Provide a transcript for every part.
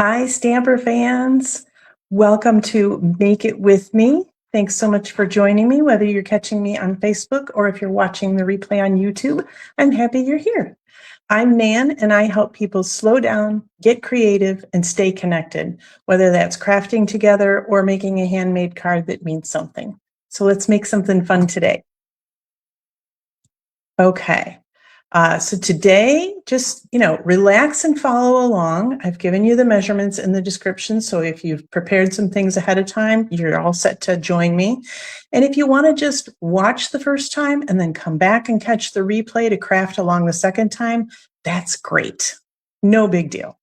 Hi, Stamper fans. Welcome to Make It With Me. Thanks so much for joining me, whether you're catching me on Facebook or if you're watching the replay on YouTube. I'm happy you're here. I'm Nan, and I help people slow down, get creative, and stay connected, whether that's crafting together or making a handmade card that means something. So let's make something fun today. Okay. So today, just, relax and follow along. I've given you the measurements in the description. So if you've prepared some things ahead of time, you're all set to join me. And if you want to just watch the first time and then come back and catch the replay to craft along the second time, that's great. No big deal.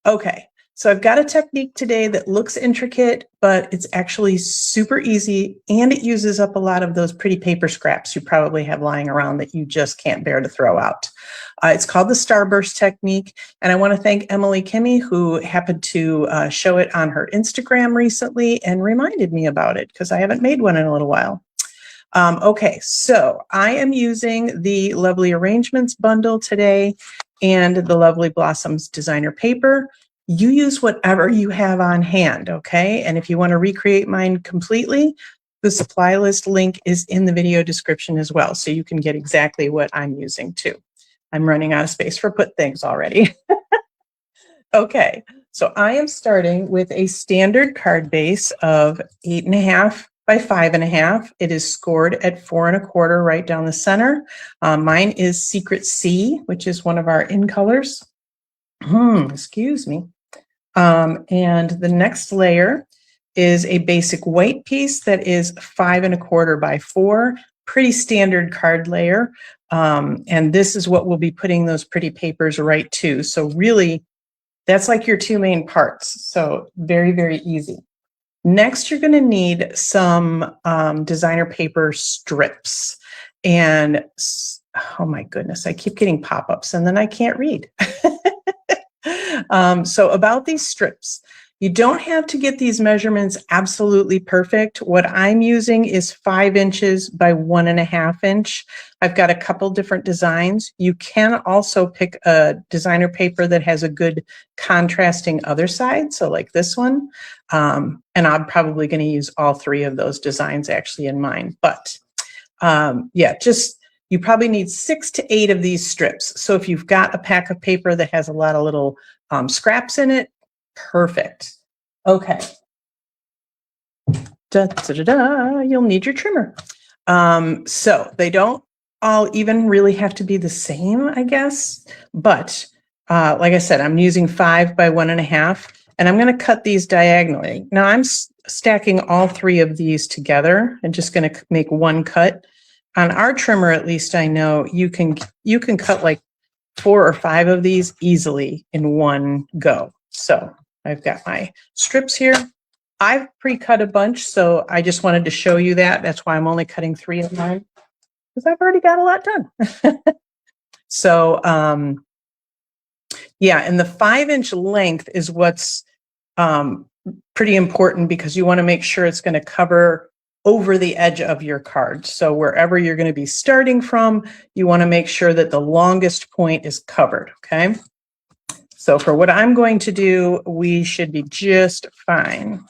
Okay. So I've got a technique today that looks intricate, but it's actually super easy, and it uses up a lot of those pretty paper scraps you probably have lying around that you just can't bear to throw out. It's called the Starburst technique, and I want to thank Emily Kimmy, who happened to show it on her Instagram recently and reminded me about it because I haven't made one in a little while. Okay, so I am using the Lovely Arrangements bundle today and the Lovely Blossoms designer paper. You use whatever you have on hand, okay? And if you want to recreate mine completely, the supply list link is in the video description as well, so you can get exactly what I'm using too. I'm running out of space for put things already. Okay, so I am starting with a standard card base of 8.5 by 5.5. It is scored at 4 1/4 right down the center. Mine is Secret Sea, which is one of our in colors. Excuse me. And the next layer is a basic white piece that is 5 1/4 by 4, pretty standard card layer. And this is what we'll be putting those pretty papers right to. So really, that's like your two main parts. So very, very easy. Next, you're going to need some designer paper strips. And oh my goodness, I keep getting pop-ups and then I can't read. So about these strips, you don't have to get these measurements absolutely perfect. What I'm using is 5 inches by 1.5 inch. I've got a couple different designs. You can also pick a designer paper that has a good contrasting other side, so like this one. And I'm probably going to use all 3 of those designs actually in mine. But yeah, just you probably need 6 to 8 of these strips. So if you've got a pack of paper that has a lot of little scraps in it, perfect. Okay. You'll need your trimmer. So they don't all even really have to be the same, I guess. But like I said, I'm using 5 by 1.5, and I'm going to cut these diagonally. Now I'm stacking all 3 of these together and just going to make one cut. On our trimmer, at least I know you can cut like 4 or 5 of these easily in one go. So I've got my strips here. I've pre-cut a bunch, so I just wanted to show you that. That's why I'm only cutting 3 of mine, because I've already got a lot done. So yeah, and the 5-inch length is what's pretty important, because you want to make sure it's going to cover over the edge of your card. So wherever you're going to be starting from, you want to make sure that the longest point is covered, okay? So for what I'm going to do, we should be just fine.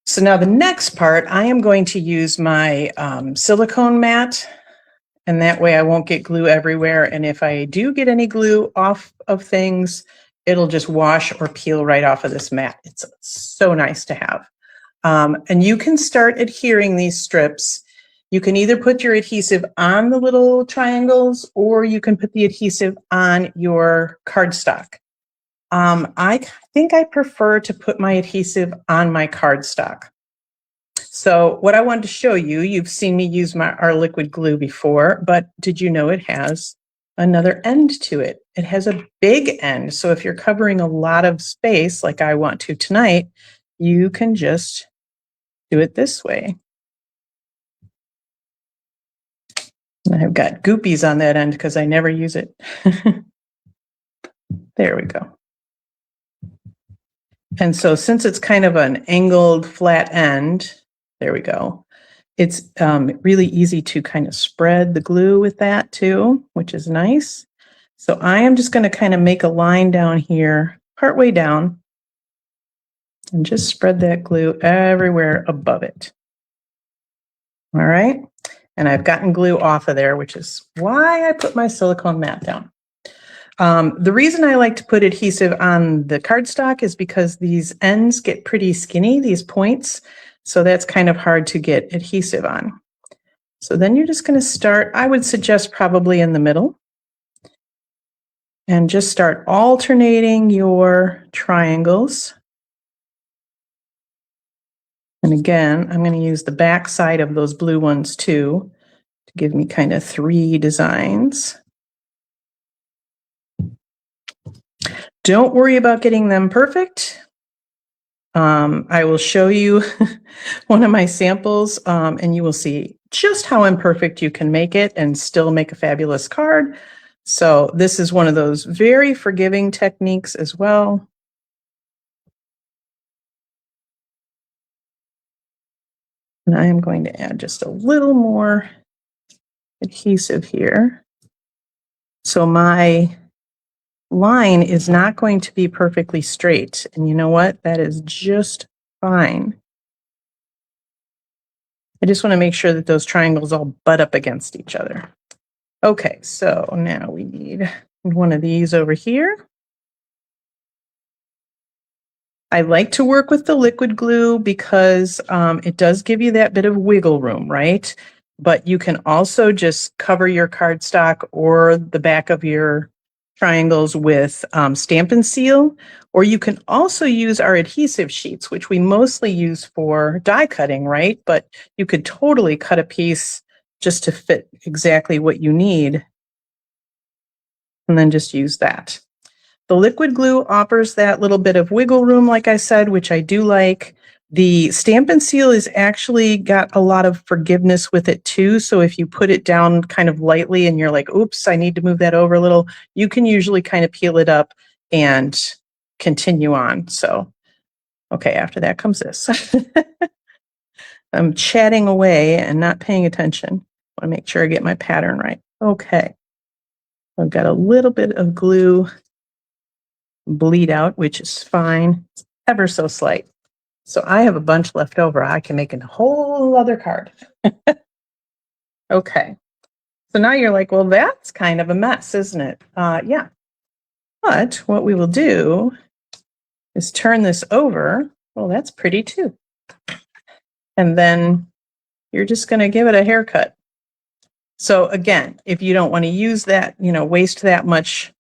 So now the next part, I am going to use my silicone mat, and that way I won't get glue everywhere. And if I do get any glue off of things, it'll just wash or peel right off of this mat. It's so nice to have. And you can start adhering these strips. You can either put your adhesive on the little triangles, or you can put the adhesive on your cardstock. I think I prefer to put my adhesive on my cardstock. So what I wanted to show you, you've seen me use our liquid glue before, but did you know it has another end to it? It has a big end. So if you're covering a lot of space like I want to tonight, you can just do it this way. And I've got goopies on that end because I never use it. There we go. And so since it's kind of an angled flat end, there we go. It's really easy to kind of spread the glue with that too, which is nice. So I am just going to kind of make a line down here, partway down, and just spread that glue everywhere above it. All right. And I've gotten glue off of there, which is why I put my silicone mat down. The reason I like to put adhesive on the cardstock is because these ends get pretty skinny, these points. So that's kind of hard to get adhesive on. So then you're just going to start, I would suggest probably in the middle. And just start alternating your triangles. And again, I'm going to use the back side of those blue ones too, to give me kind of 3 designs. Don't worry about getting them perfect. I will show you one of my samples, and you will see just how imperfect you can make it and still make a fabulous card. So this is one of those very forgiving techniques as well. And I am going to add just a little more adhesive here. So my line is not going to be perfectly straight. And you know what? That is just fine. I just want to make sure that those triangles all butt up against each other. Okay, so now we need one of these over here. I like to work with the liquid glue because it does give you that bit of wiggle room, right? But you can also just cover your cardstock or the back of your triangles with Stamp & Seal, or you can also use our adhesive sheets, which we mostly use for die cutting, right? But you could totally cut a piece just to fit exactly what you need, and then just use that. The liquid glue offers that little bit of wiggle room, like I said, which I do like. The Stamp & Seal is actually got a lot of forgiveness with it too. So if you put it down kind of lightly and you're like, oops, I need to move that over a little, you can usually kind of peel it up and continue on. So, okay, after that comes this. I'm chatting away and not paying attention. I want to make sure I get my pattern right. Okay. I've got a little bit of glue bleed out, which is fine. It's ever so slight. So I have a bunch left over. I can make a whole other card. Okay. So now you're like, well, that's kind of a mess, isn't it? Yeah. But what we will do is turn this over. Well, that's pretty too. And then you're just going to give it a haircut. So again, if you don't want to use that, waste that much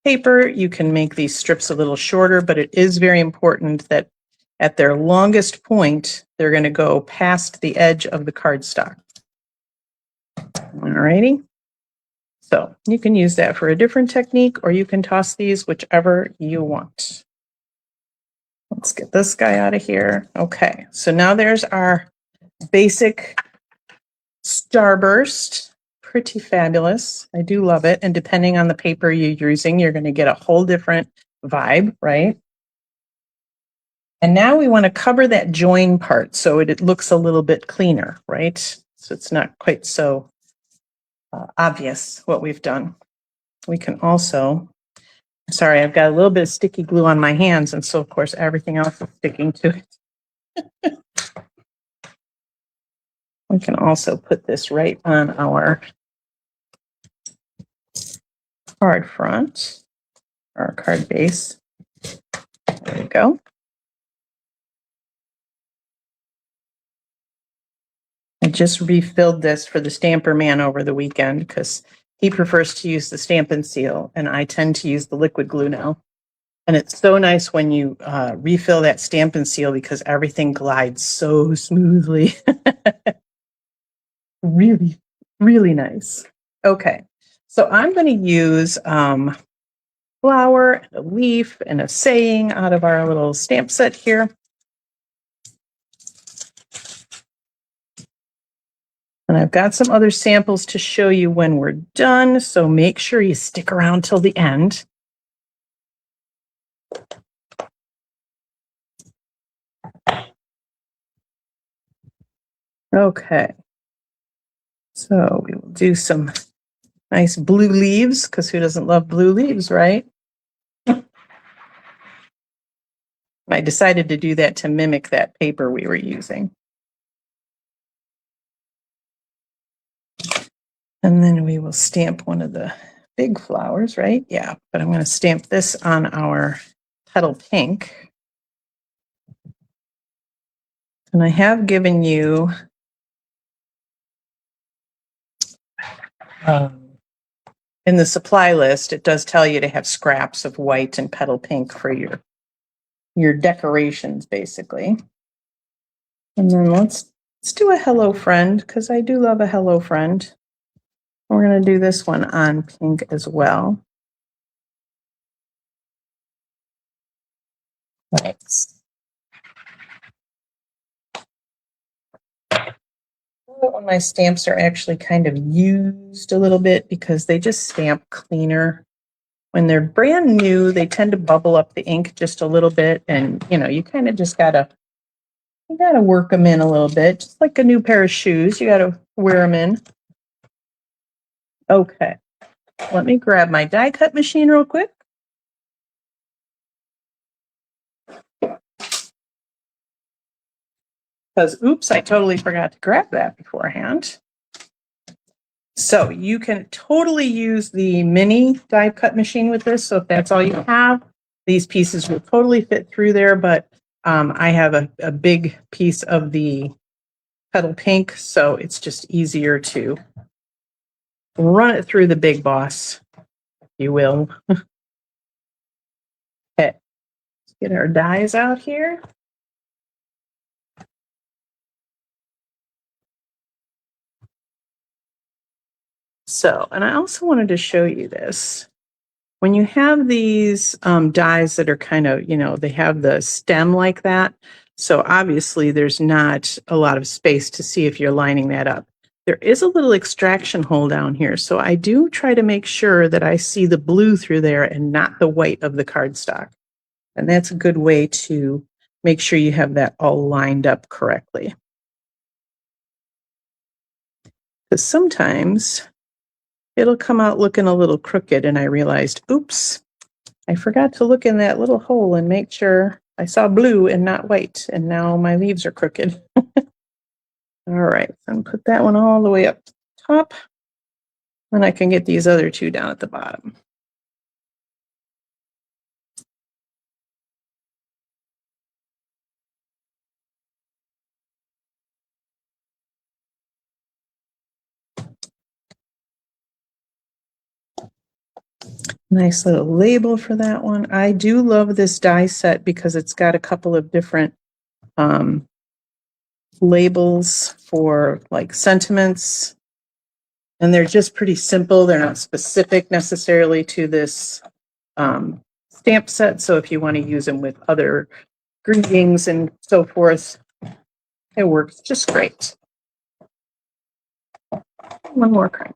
paper, you can make these strips a little shorter, but it is very important that at their longest point, they're going to go past the edge of the cardstock. Alrighty. So you can use that for a different technique, or you can toss these whichever you want. Let's get this guy out of here. Okay, so now there's our basic Starburst. Pretty fabulous. I do love it. And depending on the paper you're using, you're going to get a whole different vibe, right? And now we want to cover that join part so it looks a little bit cleaner, right? So it's not quite so obvious what we've done. We can also, sorry, I've got a little bit of sticky glue on my hands, and so of course everything else is sticking to it. We can also put this right on our card front, our card base. There we go. I just refilled this for the stamper man over the weekend because he prefers to use the Stamp & Seal, and I tend to use the liquid glue now. And it's so nice when you refill that Stamp & Seal because everything glides so smoothly. Really, really nice. Okay, so I'm going to use flower, and a leaf, and a saying out of our little stamp set here. And I've got some other samples to show you when we're done, so make sure you stick around till the end. Okay, so we will do some Nice blue leaves, because who doesn't love blue leaves, right? I decided to do that to mimic that paper we were using. And then we will stamp one of the big flowers, right? Yeah, but I'm going to stamp this on our petal pink. And I have given you in the supply list, it does tell you to have scraps of white and petal pink for your decorations, basically. And then let's do a hello friend, because I do love a hello friend. We're going to do this one on pink as well. Nice. When my stamps are actually kind of used a little bit, because they just stamp cleaner. When they're brand new, they tend to bubble up the ink just a little bit, and you kind of just gotta work them in a little bit, just like a new pair of shoes. You gotta wear them in. Okay, let me grab my die cut machine real quick. Because, oops, I totally forgot to grab that beforehand. So you can totally use the mini die cut machine with this. So if that's all you have, these pieces will totally fit through there. But I have a big piece of the petal pink, so it's just easier to run it through the big boss, if you will. Okay, let's get our dies out here. So, and I also wanted to show you this. When you have these dies that are kind of, they have the stem like that. So obviously there's not a lot of space to see if you're lining that up. There is a little extraction hole down here. So I do try to make sure that I see the blue through there and not the white of the cardstock. And that's a good way to make sure you have that all lined up correctly. Because sometimes it'll come out looking a little crooked, and I realized, oops, I forgot to look in that little hole and make sure I saw blue and not white, and now my leaves are crooked. All right, so put that one all the way up top, and I can get these other two down at the bottom. Nice little label for that one. I do love this die set because it's got a couple of different labels for like sentiments, and they're just pretty simple. They're not specific necessarily to this stamp set. So if you want to use them with other greetings and so forth, it works just great. One more card.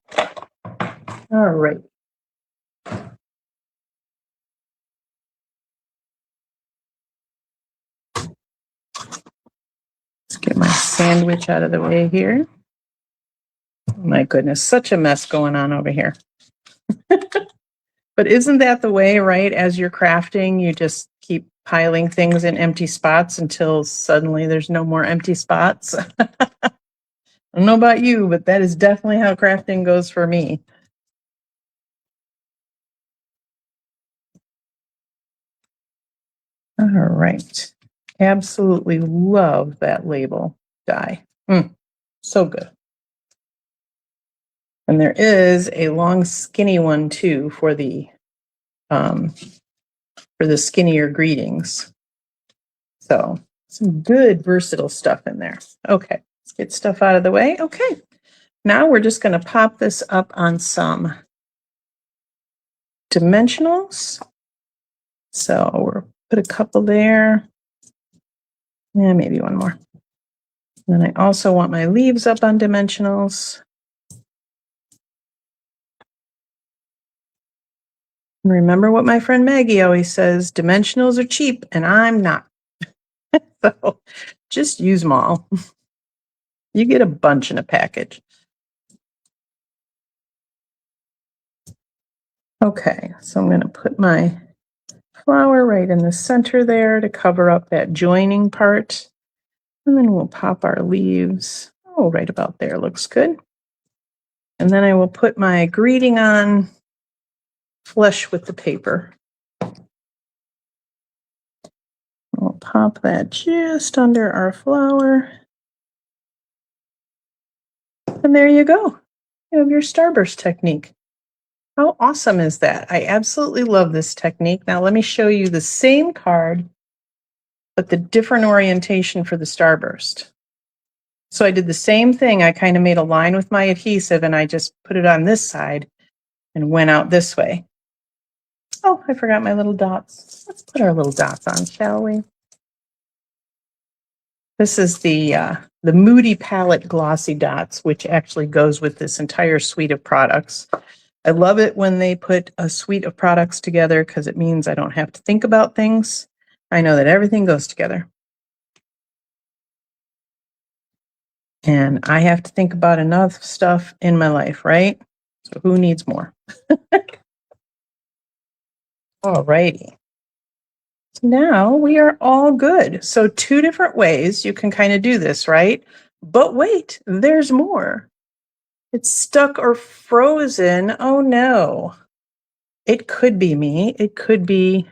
All right. Let's get my sandwich out of the way here. Oh my goodness, such a mess going on over here. But isn't that the way, right? As you're crafting, you just keep piling things in empty spots until suddenly there's no more empty spots. I don't know about you, but that is definitely how crafting goes for me. All right. Absolutely love that label die. So good. And there is a long skinny one too for the skinnier greetings. So some good versatile stuff in there. Okay, let's get stuff out of the way. Okay, now we're just going to pop this up on some dimensionals. So we'll put a couple there. Yeah, maybe one more. And then I also want my leaves up on dimensionals. And remember what my friend Maggie always says, dimensionals are cheap and I'm not. So just use them all. You get a bunch in a package. Okay, so I'm going to put my flower right in the center there to cover up that joining part. And then we'll pop our leaves. Oh, right about there looks good. And then I will put my greeting on flush with the paper. We'll pop that just under our flower. And there you go. You have your Starburst technique. How awesome is that? I absolutely love this technique. Now let me show you the same card, but the different orientation for the Starburst. So I did the same thing. I kind of made a line with my adhesive and I just put it on this side and went out this way. Oh, I forgot my little dots. Let's put our little dots on, shall we? This is the Moody Palette Glossy Dots, which actually goes with this entire suite of products. I love it when they put a suite of products together because it means I don't have to think about things. I know that everything goes together. And I have to think about enough stuff in my life, right? So who needs more? All righty. So now we are all good. So 2 different ways you can kind of do this, right? But wait, there's more. It's stuck or frozen. Oh no. It could be me. It could be,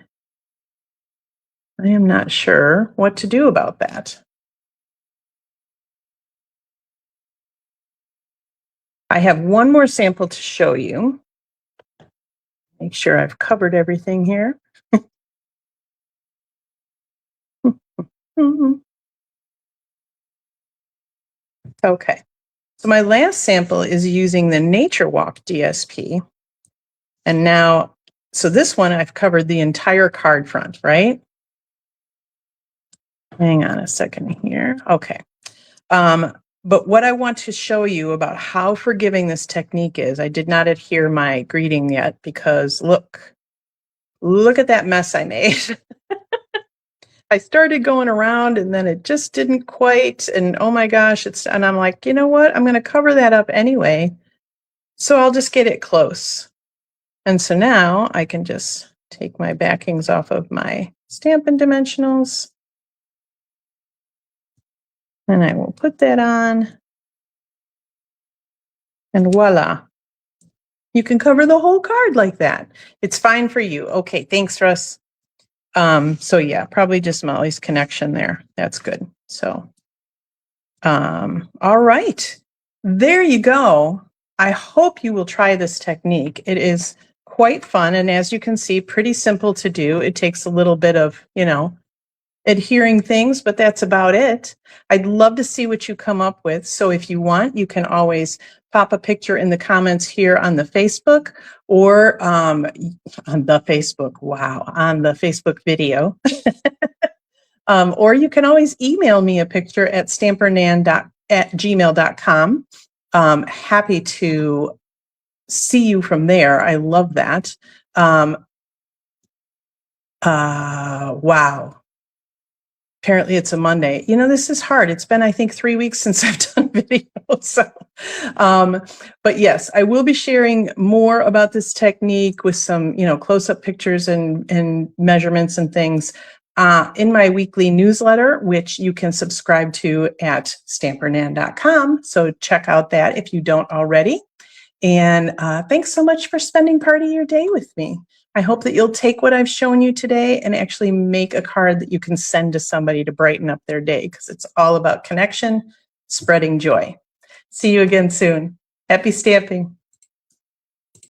I am not sure what to do about that. I have one more sample to show you. Make sure I've covered everything here. Okay, so my last sample is using the Nature Walk DSP. And now, so this one I've covered the entire card front, right? Hang on a second here. Okay. But what I want to show you about how forgiving this technique is, I did not adhere my greeting yet because look at that mess I made. I started going around and then it just didn't quite, and oh my gosh, and I'm like, you know what? I'm going to cover that up anyway. So I'll just get it close. And so now I can just take my backings off of my Stampin' Dimensionals. And I will put that on. And voila. You can cover the whole card like that. It's fine for you. Okay, thanks, Russ. So yeah, probably just Molly's connection there. That's good. So, all right. There you go. I hope you will try this technique. It is quite fun. And as you can see, pretty simple to do. It takes a little bit of, adhering things, but that's about it. I'd love to see what you come up with. So if you want, you can always pop a picture in the comments here on the Facebook or on the Facebook. Wow, on the Facebook video. Or you can always email me a picture at stampernan@gmail.com. Happy to see you from there. I love that. Wow. Apparently it's a Monday. This is hard. It's been, I think, 3 weeks since I've done videos. So, but yes, I will be sharing more about this technique with some, close-up pictures and measurements and things in my weekly newsletter, which you can subscribe to at stampernan.com. So check out that if you don't already. And thanks so much for spending part of your day with me. I hope that you'll take what I've shown you today and actually make a card that you can send to somebody to brighten up their day, because it's all about connection, spreading joy. See you again soon. Happy stamping.